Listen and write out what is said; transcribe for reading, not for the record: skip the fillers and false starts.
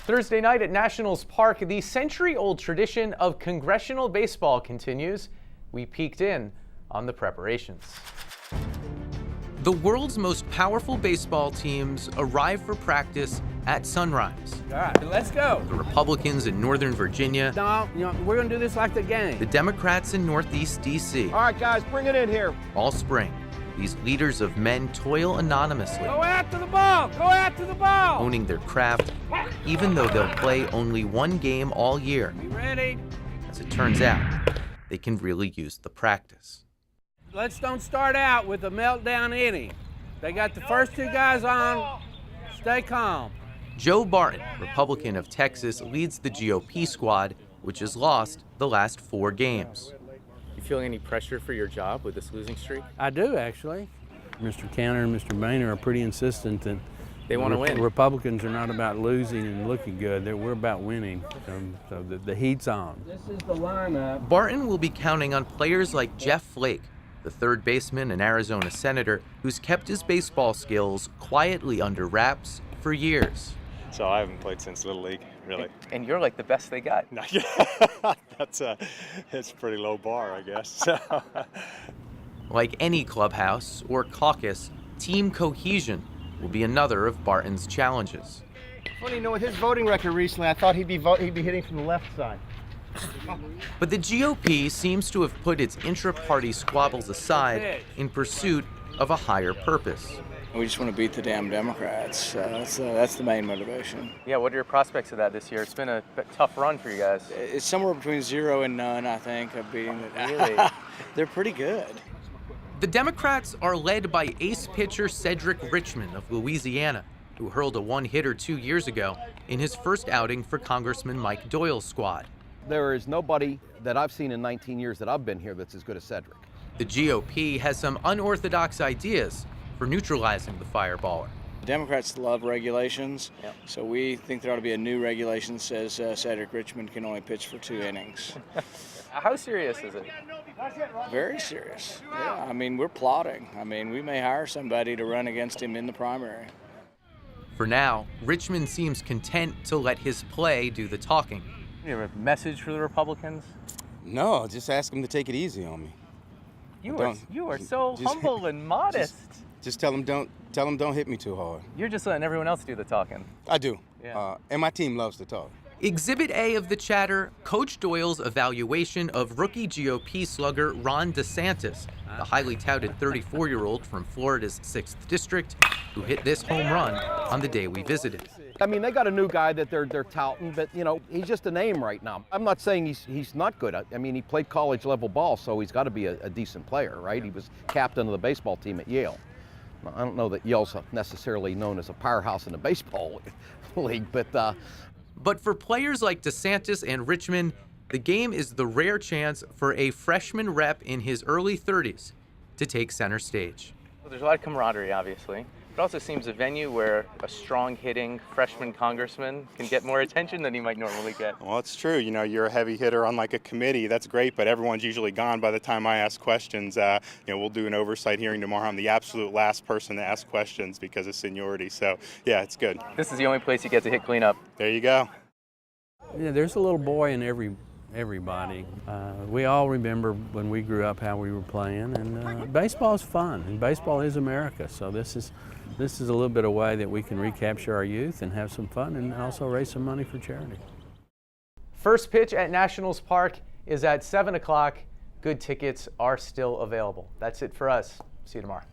Thursday night at Nationals Park, the century-old tradition of congressional baseball continues. We peeked in on the preparations. The world's most powerful baseball teams arrive for practice at sunrise. All right, let's go. The Republicans in Northern Virginia. No, we're going to do this like the game. The Democrats in Northeast D.C. All right, guys, bring it in here. All spring, these leaders of men toil anonymously. Go after the ball! Go after the ball! Owning their craft, even though they'll play only one game all year. You ready? As it turns out, they can really use the practice. Let's don't start out with a meltdown inning. They got the first two guys on. Stay calm. Joe Barton, Republican of Texas, leads the GOP squad, which has lost the last 4 games. You feeling any pressure for your job with this losing streak? I do, actually. Mr. Counter and Mr. Boehner are pretty insistent that They want to win. Republicans are not about losing and looking good. We're about winning. So the heat's on. This is the lineup. Barton will be counting on players like Jeff Flake, the third baseman and Arizona senator who's kept his baseball skills quietly under wraps for years. So I haven't played since Little League, really. And you're like the best they got. That's a pretty low bar, I guess. Like any clubhouse or caucus, team cohesion will be another of Barton's challenges. Funny, with his voting record recently, I thought he'd be hitting from the left side. But the GOP seems to have put its intra-party squabbles aside in pursuit of a higher purpose. We just want to beat the damn Democrats. That's the main motivation. Yeah, what are your prospects of that this year? It's been a tough run for you guys. It's somewhere between 0 and none, I think, of beating the Really? They're pretty good. The Democrats are led by ace pitcher Cedric Richmond of Louisiana, who hurled a one-hitter 2 years ago in his first outing for Congressman Mike Doyle's squad. There is nobody that I've seen in 19 years that I've been here that's as good as Cedric. The GOP has some unorthodox ideas for neutralizing the fireballer. Democrats love regulations, so we think there ought to be a new regulation that says Cedric Richmond can only pitch for 2 innings. How serious is it? Very serious. Yeah, I mean, we're plotting. I mean, we may hire somebody to run against him in the primary. For now, Richmond seems content to let his play do the talking. You have a message for the Republicans? No, just ask them to take it easy on me. You are so humble and modest. Just tell them don't hit me too hard. You're just letting everyone else do the talking. I do. Yeah. And my team loves to talk. Exhibit A of the chatter, Coach Doyle's evaluation of rookie GOP slugger Ronda Santos, the highly touted 34-year-old from Florida's 6th District, who hit this home run on the day we visited. I mean, they got a new guy that they're touting, but he's just a name right now. I'm not saying he's not good. I mean, he played college level ball, so he's got to be a decent player, right? He was captain of the baseball team at Yale. I don't know that Yale's necessarily known as a powerhouse in the baseball league, But for players like DeSantis and Richmond, the game is the rare chance for a freshman rep in his early 30s to take center stage. Well, there's a lot of camaraderie, obviously. It also seems a venue where a strong-hitting freshman congressman can get more attention than he might normally get. Well, it's true. You're a heavy hitter on like a committee. That's great, but everyone's usually gone by the time I ask questions. We'll do an oversight hearing tomorrow. I'm the absolute last person to ask questions because of seniority. So, yeah, it's good. This is the only place you get to hit cleanup. There you go. Yeah, there's a little boy in everybody. We all remember when we grew up how we were playing, and baseball is fun, and baseball is America. So this is a little bit of way that we can recapture our youth and have some fun and also raise some money for charity. First pitch at Nationals Park is at 7 o'clock. Good tickets are still available. That's it for us. See you tomorrow.